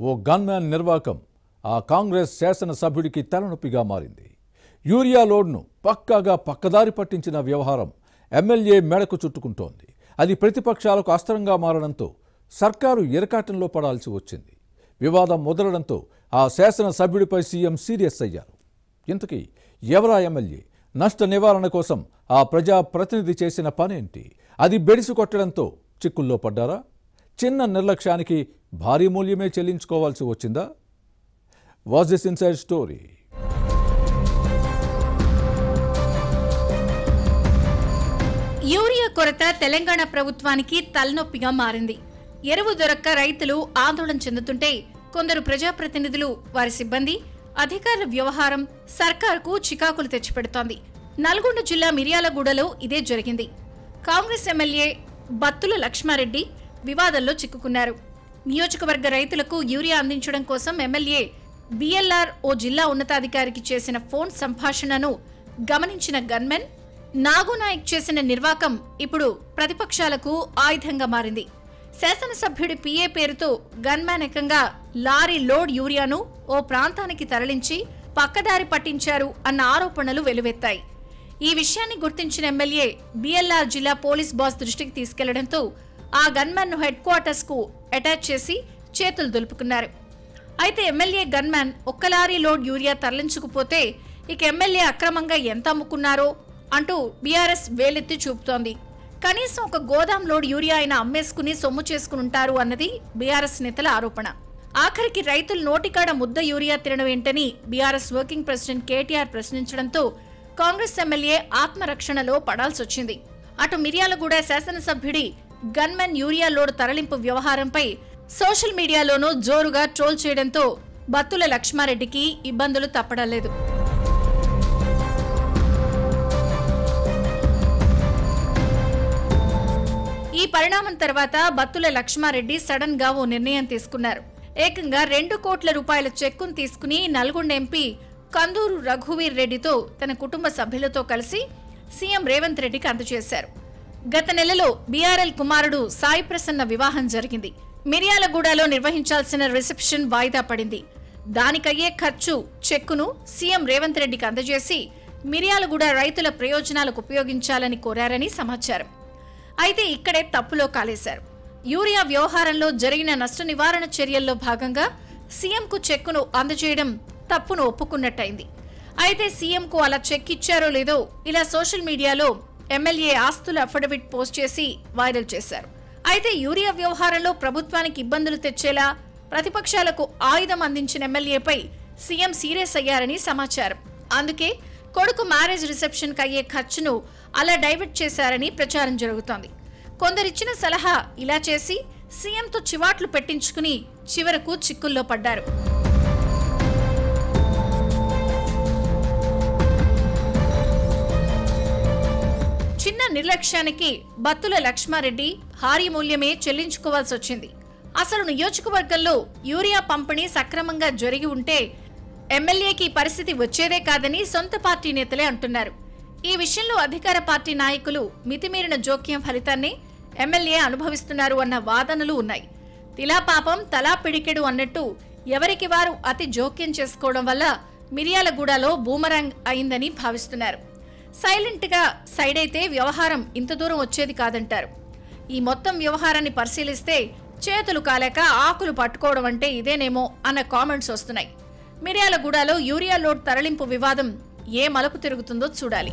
ఓ gunman నిర్వాకం ఆ కాంగ్రెస్ శాసనసభ్యుడికి తలనొప్పిగా మారింది. యూరియా లోడ్ను పక్కాగా పక్కదారి పట్టించిన వ్యవహారం ఎమ్మెల్యే మెడకు చుట్టుకుంటోంది. అది ప్రతిపక్షాలకు అస్త్రంగా మారడంతో సర్కారు ఇరకాటంలో పడాల్సి వచ్చింది. వివాదం మొదలడంతో ఆ శాసనసభ్యుడిపై సీఎం సీరియస్ అయ్యారు. ఇంతకీ ఎవరా ఎమ్మెల్యే? నష్ట నివారణ కోసం ఆ ప్రజాప్రతినిధి చేసిన పనేంటి? అది బెడిసి కొట్టడంతో చిక్కుల్లో పడ్డారా? చిన్న నిర్లక్ష్యానికి భారీ మూల్యమే చెల్లించుకోవాల్సి వచ్చిందా? Watch this inside story. Urea కొరత తెలంగాణ ప్రభుత్వానికి తలనొప్పిగా మారింది. ఎరువు దొరక్క రైతులు ఆందోళన చెందుతుంటే కొందరు ప్రజాప్రతినిధులు, వారి సిబ్బంది, అధికారుల వ్యవహారం సర్కారుకు చికాకులు తెచ్చిపెడుతోంది. నల్గొండ జిల్లా మిర్యాలగూడలో ఇదే జరిగింది. కాంగ్రెస్ ఎమ్మెల్యే బత్తుల లక్ష్మారెడ్డి వివాదంలో చిక్కుకున్నారు. నియోజకవర్గ రైతులకు యూరియా అందించడం కోసం ఎమ్మెల్యే బిఎల్ఆర్ ఓ జిల్లా ఉన్నతాధికారికి చేసిన ఫోన్ సంభాషణను గమనించిన గన్మెన్ నాగునాయక్ చేసిన నిర్వాకం ఇప్పుడు ప్రతిపక్షాలకు ఆయుధంగా మారింది. శాసనసభ్యుడి పిఏ పేరుతో గన్మ్యాన్ ఏకంగా లారీ లోడ్ యూరియాను ఓ ప్రాంతానికి తరలించి పక్కదారి పట్టించారు అన్న ఆరోపణలు వెలువెత్తాయి. ఈ విషయాన్ని గుర్తించిన ఎమ్మెల్యే బిఎల్ఆర్ జిల్లా పోలీస్ బాస్ దృష్టికి తీసుకెళ్లడంతో ఆ గన్మ్యాన్ ను హెడ్ క్వార్టర్స్ కు అటాచ్ చేసి చేతులు దులుపుకున్నారు. అయితే ఎమ్మెల్యే గన్మ్యాన్ ఒక్క లారీ లోడ్ యూరియా తరలించుకుపోతే ఇక ఎమ్మెల్యే అక్రమంగా ఎంత అమ్ముకున్నారో అంటూ బీఆర్ఎస్ వేలెత్తి చూపుతోంది. కనీసం ఒక గోదాం లోడ్ యూరియా అయినా అమ్మేసుకుని సొమ్ము చేసుకునుంటారు అన్నది బీఆర్ఎస్ నేతల ఆరోపణ. ఆఖరికి రైతులు నోటికాడ ముద్ద యూరియా తినడం ఏంటని బీఆర్ఎస్ వర్కింగ్ ప్రెసిడెంట్ కేటీఆర్ ప్రశ్నించడంతో కాంగ్రెస్ ఎమ్మెల్యే ఆత్మరక్షణలో పడాల్సొచ్చింది. అటు మిర్యాలగూడ శాసనసభ్యుడి గన్మెన్ యూరియా లోడ్ తరలింపు వ్యవహారంపై సోషల్ మీడియాలోనూ జోరుగా ట్రోల్ చేయడంతో బత్తుల లక్ష్మారెడ్డికి ఇబ్బందులు తప్పడలేదు. ఈ పరిణామం తర్వాత బత్తుల లక్ష్మారెడ్డి సడన్ గా ఓ నిర్ణయం తీసుకున్నారు. ఏకంగా 2 కోట్ల రూపాయల చెక్కును తీసుకుని నల్గొండ ఎంపీ కందూరు రఘువీర్ రెడ్డితో తన కుటుంబ సభ్యులతో కలిసి సీఎం రేవంత్ రెడ్డికి అందజేశారు. గత నెలలో బీఆర్ఎల్ కుమారుడు సాయి ప్రసన్న వివాహం జరిగింది. మిర్యాలగూడలో నిర్వహించాల్సిన రిసెప్షన్ వాయిదా పడింది. దానికయ్యే ఖర్చు చెక్కును సీఎం రేవంత్ రెడ్డికి అందజేసి మిర్యాలగూడ రైతుల ప్రయోజనాలకు ఉపయోగించాలని కోరారని సమాచారం. అయితే ఇక్కడే తప్పులో కాలేశారు. యూరియా వ్యవహారంలో జరిగిన నష్ట నివారణ చర్యల్లో భాగంగా సీఎంకు చెక్కును అందజేయడం తప్పును ఒప్పుకున్నట్టయింది. అయితే సీఎంకు అలా చెక్ ఇచ్చారో లేదో ఇలా సోషల్ మీడియాలో ఎమ్మెల్యే ఆస్తుల అఫిడవిట్ పోస్ట్ చేసి వైరల్ చేశారు. అయితే యూరియా వ్యవహారంలో ప్రభుత్వానికి ఇబ్బందులు తెచ్చేలా ప్రతిపక్షాలకు ఆయుధం అందించిన ఎమ్మెల్యేపై సీఎం సీరియస్ అయ్యారని సమాచారం. అందుకే కొడుకు మ్యారేజ్ రిసెప్షన్ కు అయ్యే ఖర్చును అలా డైవర్ట్ చేశారని ప్రచారం జరుగుతోంది. కొందరిచ్చిన సలహా ఇలా చేసి సీఎంతో చివాట్లు పెట్టించుకుని చివరకు చిక్కుల్లో పడ్డారు. చిన్న నిర్లక్ష్యానికి బత్తుల లక్ష్మారెడ్డి భారీ మూల్యమే చెల్లించుకోవాల్సి వచ్చింది. అసలు నియోజకవర్గంలో యూరియా పంపిణీ సక్రమంగా జరిగి ఉంటే ఎమ్మెల్యేకి పరిస్థితి వచ్చేదే కాదని సొంత పార్టీ నేతలే అంటున్నారు. ఈ విషయంలో అధికార పార్టీ నాయకులు మితిమీరిన జోక్యం ఫలితాన్ని ఎమ్మెల్యే అనుభవిస్తున్నారు అన్న వాదనలు ఉన్నాయి. తిలా పాపం తలా పిడికెడు అన్నట్టు ఎవరికి వారు అతి జోక్యం చేసుకోవడం వల్ల మిర్యాలగూడలో బూమరాంగ్ అయిందని భావిస్తున్నారు. సైలెంట్ గా సైడ్ అయితే వ్యవహారం ఇంత దూరం వచ్చేది కాదంటారు. ఈ మొత్తం వ్యవహారాన్ని పరిశీలిస్తే చేతులు కాలేక ఆకులు పట్టుకోవడం అంటే ఇదేనేమో అన్న కామెంట్స్ వస్తున్నాయి. మిర్యాలగూడలో యూరియా లోడ్ తరలింపు వివాదం ఏ మలుపు తిరుగుతుందో చూడాలి.